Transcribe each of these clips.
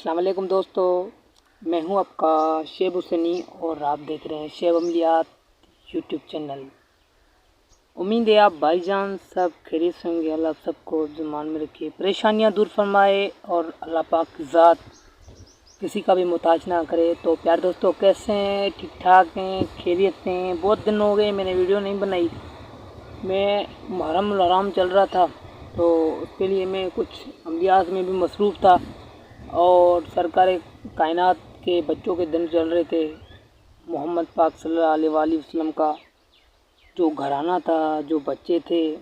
अस्सलाम वालेकुम दोस्तों, मैं हूं आपका शेब हुसैनी और आप देख रहे हैं शेब अमलियात यूट्यूब चैनल। उम्मीद है आप भाईजान सब खैरियत से होंगे। अल्लाह सबको ज़ुबान में रखे, परेशानियां दूर फरमाए और अल्लाह पाक की ज़ात किसी का भी मोहताज ना करे। तो प्यार दोस्तों, कैसे हैं? ठीक ठाक हैं? खैरियत से हैं? बहुत दिन हो गए मैंने वीडियो नहीं बनाई। मैं मुहर्रम हराम चल रहा था तो उसके लिए मैं कुछ अमलियात में भी मसरूफ़ था और सरकार कायनात के बच्चों के दिन चल रहे थे। मोहम्मद पाक सल्लल्लाहु अलैहि वसल्लम का जो घराना था, जो बच्चे थे,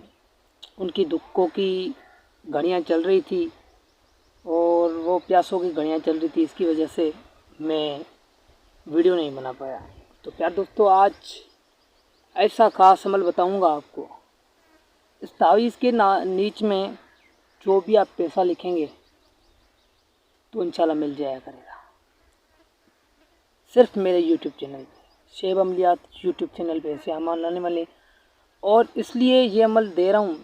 उनकी दुखों की घड़ियाँ चल रही थी और वो प्यासों की घड़ियाँ चल रही थी। इसकी वजह से मैं वीडियो नहीं बना पाया। तो प्यार दोस्तों, आज ऐसा ख़ास अमल बताऊंगा आपको। इस तावीज़ के नीच में जो भी आप पैसा लिखेंगे तो इंशाल्लाह मिल जाया करेगा। सिर्फ मेरे यूट्यूब चैनल पे, शेब अमलियात यूट्यूब चैनल पे ऐसे अमल आने वाले। और इसलिए ये अमल दे रहा हूँ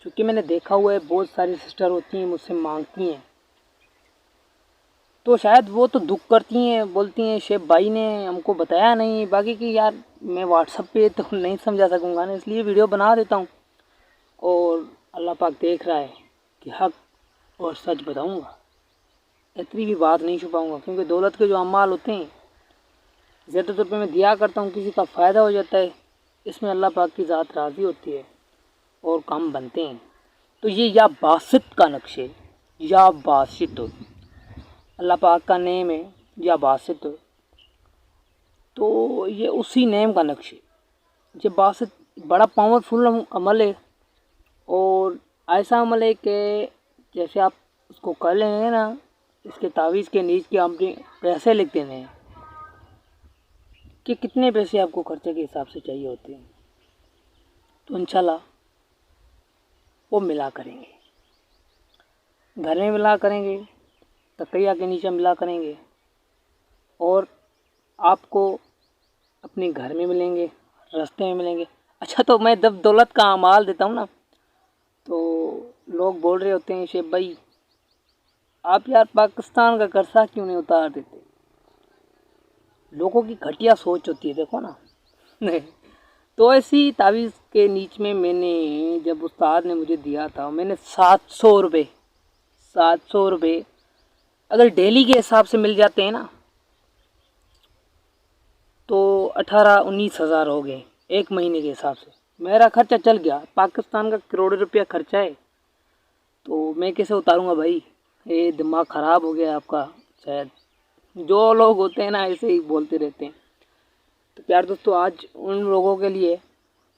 क्योंकि मैंने देखा हुआ है बहुत सारी सिस्टर होती हैं मुझसे मांगती हैं, तो शायद वो तो दुख करती हैं, बोलती हैं शेब भाई ने हमको बताया नहीं। बाकी की यार मैं व्हाट्सएप पे तो नहीं समझा सकूँगा ना, इसलिए वीडियो बना देता हूँ और अल्लाह पाक देख रहा है कि हक और सच बताऊँगा। इतनी भी बात नहीं छुपाऊँगा क्योंकि दौलत के जो अमाल होते हैं ज़्यादातर पे मैं दिया करता हूँ, किसी का फ़ायदा हो जाता है, इसमें अल्लाह पाक की ज़ात राज़ी होती है और काम बनते हैं। तो ये या बासित का नक्शे, या बासित, अल्लाह पाक का नेम है या बासित, तो ये उसी नेम का नक्शे। ये बासित बड़ा पावरफुल अमल है और ऐसा अमल है कि जैसे आप उसको कर लेंगे ना, इसके तावीज़ के नीच के आपने पैसे लिख देने हैं कि कितने पैसे आपको खर्चे के हिसाब से चाहिए होते हैं, तो इंशाल्लाह वो मिला करेंगे। घर में मिला करेंगे, तकिया के नीचे मिला करेंगे और आपको अपने घर में मिलेंगे, रास्ते में मिलेंगे। अच्छा, तो मैं जब दौलत का अमाल देता हूँ ना तो लोग बोल रहे होते हैं शेब भाई आप यार पाकिस्तान का कर्जा क्यों नहीं उतार देते। लोगों की घटिया सोच होती है, देखो ना। नहीं, तो ऐसी तावीज़ के नीच में मैंने जब उस्ताद ने मुझे दिया था, मैंने 700 रुपये अगर डेली के हिसाब से मिल जाते हैं ना तो 18-19 हज़ार हो गए एक महीने के हिसाब से। मेरा खर्चा चल गया। पाकिस्तान का करोड़ों रुपया खर्चा है तो मैं कैसे उतारूंगा भाई। ये दिमाग ख़राब हो गया आपका शायद। जो लोग होते हैं ना ऐसे ही बोलते रहते हैं। तो प्यार दोस्तों, आज उन लोगों के लिए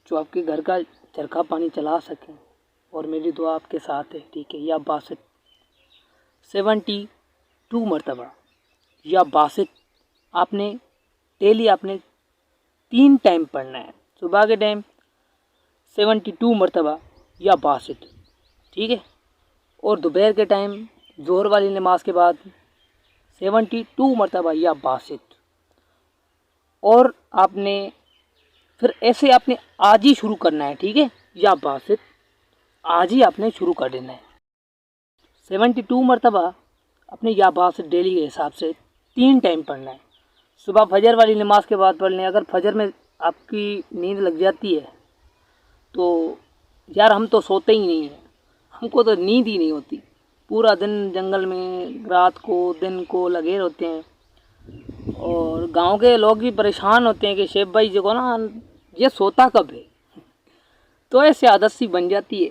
जो आपके घर का चरखा पानी चला सकें और मेरी दुआ आपके साथ है, ठीक है। या बासित 72 मरतबा, या बासित आपने डेली आपने 3 टाइम पढ़ना है। सुबह के टाइम 72 मरतबा या बासित, ठीक है। और दोपहर के टाइम ज़ोहर वाली नमाज के बाद 72 मरतबा या बासित। और आपने फिर ऐसे आपने आज ही शुरू करना है, ठीक है। या बासित आज ही आपने शुरू कर देना है। 72 मरतबा अपने या बासित डेली के हिसाब से 3 टाइम पढ़ना है। सुबह फजर वाली नमाज के बाद पढ़ लें। अगर फजर में आपकी नींद लग जाती है तो यार हम तो सोते ही नहीं हैं, हमको तो नींद ही नहीं होती। पूरा दिन जंगल में रात को दिन को लगे रहते हैं और गांव के लोग भी परेशान होते हैं कि शेब भाई जो को ना ये सोता कब है। तो ऐसे आदत सी बन जाती है।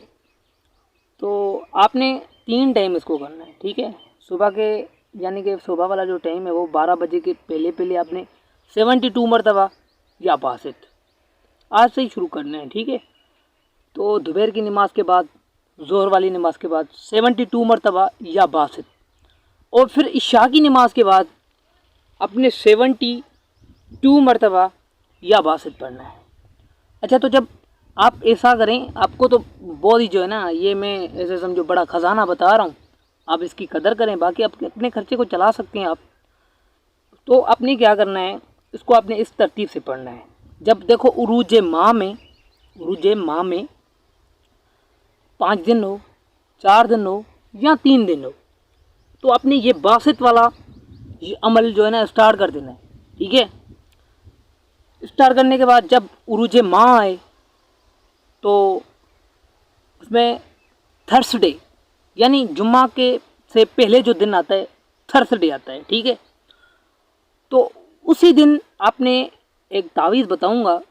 तो आपने 3 टाइम इसको करना है, ठीक है। सुबह के यानी कि सुबह वाला जो टाइम है वो 12 बजे के पहले पहले आपने 72 मरतबा या बासित आज से ही शुरू करना है, ठीक है। तो दोपहर की नमाज के बाद ज़ोहर वाली नमाज के बाद 72 मरतबा या बासित और फिर इशा की नमाज के बाद अपने 72 मरतबा या बासित पढ़ना है। अच्छा, तो जब आप ऐसा करें, आपको तो बहुत ही जो है ना, ये मैं ऐसे समझो बड़ा ख़जाना बता रहा हूँ, आप इसकी कदर करें। बाकी आप अपने खर्चे को चला सकते हैं आप। तो आपने क्या करना है, इसको आपने इस तरतीब से पढ़ना है। जब देखो उरूज माह में 5 दिन हो, 4 दिन हो या 3 दिन हो, तो आपने ये बासित वाला ये अमल जो है ना स्टार्ट कर देना है। ठीक है, स्टार्ट करने के बाद जब उरूज माह आए तो उसमें थर्सडे यानी जुम्मा के से पहले जो दिन आता है थर्सडे आता है। ठीक है, तो उसी दिन आपने एक तावीज़ बताऊंगा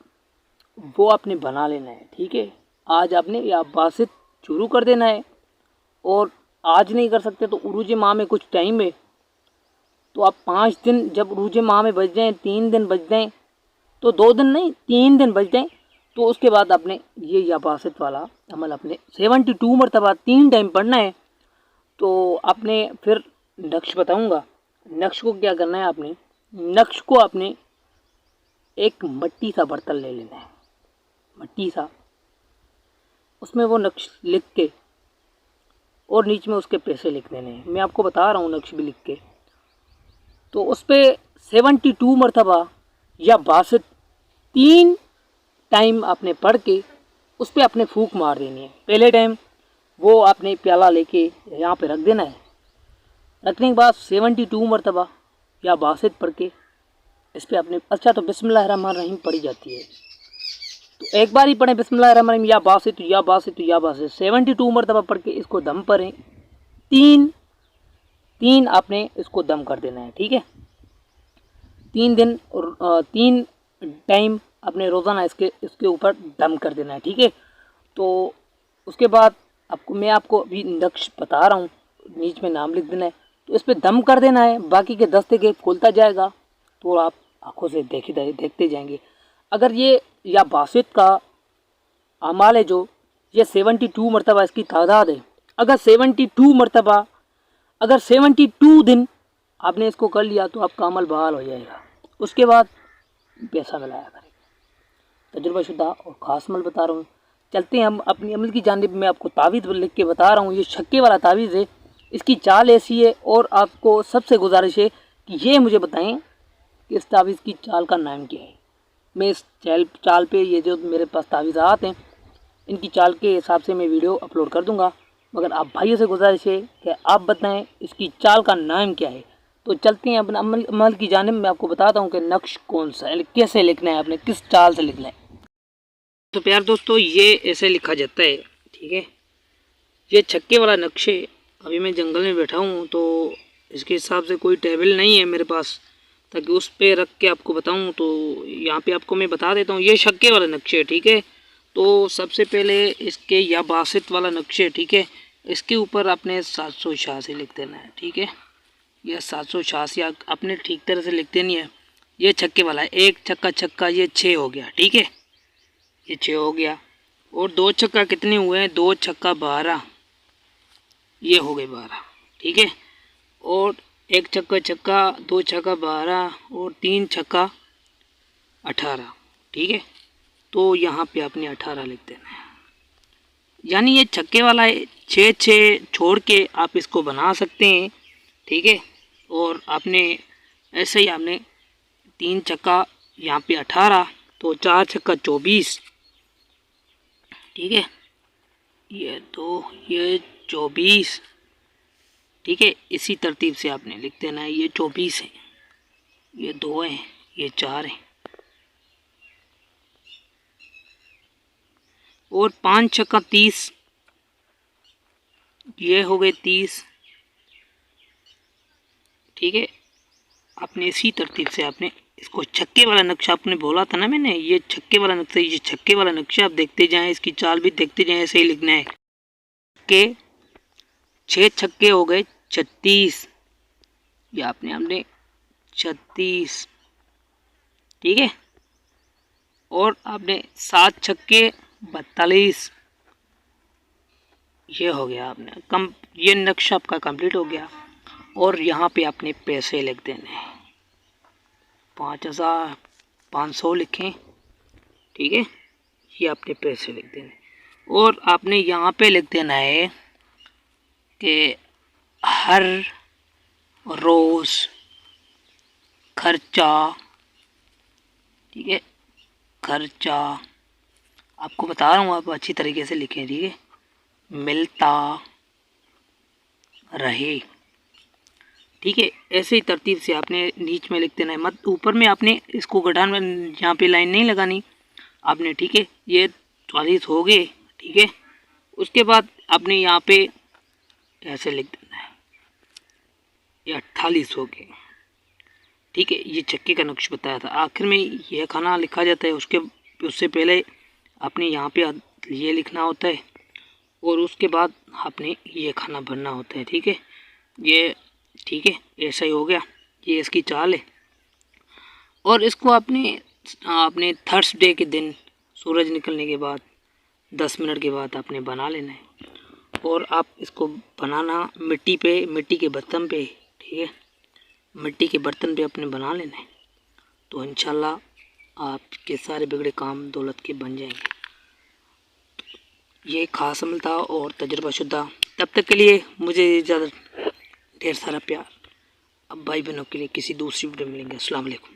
वो आपने बना लेना है। ठीक है, आज आपने या बासित शुरू कर देना है, और आज नहीं कर सकते तो उरूज माह में कुछ टाइम है तो आप 5 दिन, जब उरूज माह में बच जाएँ 3 दिन बच जाएँ, तो 2 दिन नहीं 3 दिन बच जाएँ, तो उसके बाद आपने ये या बासित वाला अमल अपने 72 मरतबा 3 टाइम पढ़ना है। तो आपने फिर नक्श बताऊंगा, नक्श को क्या करना है, आपने नक्श को आपने एक मट्टी सा बर्तन ले लेना है, मट्टी सा, उसमें वो नक्श लिख के और नीचे में उसके पैसे लिख देने हैं। मैं आपको बता रहा हूँ नक्श भी लिख के। तो उस पर 72 मरतबा या बासित 3 टाइम आपने पढ़ के उस पर आपने फूंक मार देनी है। पहले टाइम वो आपने प्याला लेके यहाँ पे रख देना है, रखने के बाद 72 मरतबा या बासित पढ़ के इस पर आपने, अच्छा तो बिस्मिल्लाहिर्रहमानिर्रहीम पढ़ी जाती है, तो एक बार ही पढ़ें बिस्मिल्लाहिर्रहमानिर्रहीम या बासित या बासित या बासित 72 मरतबा पढ़ के इसको दम पढ़ें। 3 आपने इसको दम कर देना है। ठीक है, 3 दिन और 3 टाइम अपने रोज़ाना इसके ऊपर दम कर देना है। ठीक है, तो उसके बाद मैं आपको अभी नक्श बता रहा हूँ, नीच में नाम लिख देना है, तो इस पर दम कर देना है। बाकी के दस्ते के खुलता जाएगा तो आप आंखों से देखते जाएंगे। अगर ये या बासित का अमाल है जो ये 72 मरतबा इसकी तादाद है, अगर 72 मरतबा, अगर 72 दिन आपने इसको कर लिया तो आपका अमल बहाल हो जाएगा। उसके बाद पैसा मिलाया करेगा। तजुर्बाशुदा और ख़ास अमल बता रहा हूँ। चलते हैं हम अपनी अमल की जानिब। में आपको तावीज़ लिख के बता रहा हूँ, ये छक्के वाला तावीज़ है, इसकी चाल ऐसी है, और आपको सबसे गुजारिश है कि ये मुझे बताएं कि इस तावीज़ की चाल का नाम क्या है। मैं इस चाल पे ये जो मेरे पास तावीज़ आते हैं इनकी चाल के हिसाब से मैं वीडियो अपलोड कर दूंगा, मगर आप भाइयों से गुजारिश है कि आप बताएं इसकी चाल का नाम क्या है। तो चलते हैं अपने अमल की जानिब। में आपको बताता हूँ कि नक्श कौन सा है, कैसे लिखना है, आपने किस चाल से लिखना है। तो प्यार दोस्तों, ये ऐसे लिखा जाता है। ठीक है, ये छक्के वाला नक्श है। अभी मैं जंगल में बैठा हूँ तो इसके हिसाब से कोई टेबल नहीं है मेरे पास ताकि उस पर रख के आपको बताऊँ, तो यहाँ पे आपको मैं बता देता हूँ। ये छक्के वाला नक्श है। ठीक है, तो सबसे पहले इसके या बासित वाला नक्श है। ठीक है, इसके ऊपर आपने 786 लिख देना है। ठीक है, यह 786 आपने ठीक तरह से लिख देनी है। ये छक्के वाला है, एक छक्का छक्का, ये 6 हो गया। ठीक है, ये 6 हो गया, और 2 छक्का कितने हुए हैं, 2 छक्का 12, ये हो गए 12। ठीक है, और एक छक्का छक्का, 2 छक्का 12, और 3 छक्का 18। ठीक है, तो यहाँ पे आपने 18 लिख देना है। यानी ये छक्के वाला है, 6 छोड़ के आप इसको बना सकते हैं। ठीक है, और आपने ऐसे ही आपने 3 छक्का यहाँ पे 18, तो 4 छक्का 24। ठीक है, ये 2, ये 24। ठीक है, इसी तरतीब से आपने लिख देना है। ये 24 है, ये 2 है, ये 4 है, और 5 छक्का 30, ये हो गए 30। ठीक है, आपने इसी तरतीब से आपने इसको छक्के वाला नक्शा, आपने बोला था ना मैंने, ये छक्के वाला नक्शा, ये छक्के वाला नक्शा आप देखते जाएं, इसकी चाल भी देखते जाएं, ऐसे ही लिखना है कि 6 छक्के हो गए 36, ये आपने हमने 36। ठीक है, और आपने 7 छक्के 42, ये हो गया। आपने ये नक्शा आपका कंप्लीट हो गया। और यहाँ पे आपने पैसे लिख देने हैं, 5500 लिखें। ठीक है, ये आपने पैसे लिख देने, और आपने यहाँ पे लिख देना है कि हर रोज़ खर्चा। ठीक है, खर्चा आपको बता रहा हूँ, आप अच्छी तरीके से लिखें। ठीक है, मिलता रहे। ठीक है। ऐसे ही तरतीब से आपने नीच में लिख देना है, मत ऊपर में आपने इसको घटाना, यहाँ पे लाइन नहीं लगानी आपने, ठीक है। ये 44 हो गए, ठीक है। उसके बाद आपने यहाँ पे ऐसे लिख देना है, ये 48 हो गए, ठीक है। ये चक्के का नक्श बताया था, आखिर में यह खाना लिखा जाता है, उससे पहले आपने यहाँ पे ये लिखना होता है और उसके बाद आपने ये खाना भरना होता है, ठीक है। ये ठीक है, ऐसा ही हो गया। ये इसकी चाल है और इसको आपने थर्सडे के दिन सूरज निकलने के बाद 10 मिनट के बाद आपने बना लेना है। और आप इसको बनाना मिट्टी के बर्तन पे, ठीक है, मिट्टी के बर्तन पे अपने बना लेना है। तो इंशाल्लाह आपके सारे बिगड़े काम दौलत के बन जाएंगे। ये खास अमल था और तजुर्बाशुदा। तब तक के लिए मुझे ज़्यादा ढेर सारा प्यार। अब भाई बहनों के लिए किसी दूसरी वीडियो मिलेंगे। अस्सलाम वालेकुम।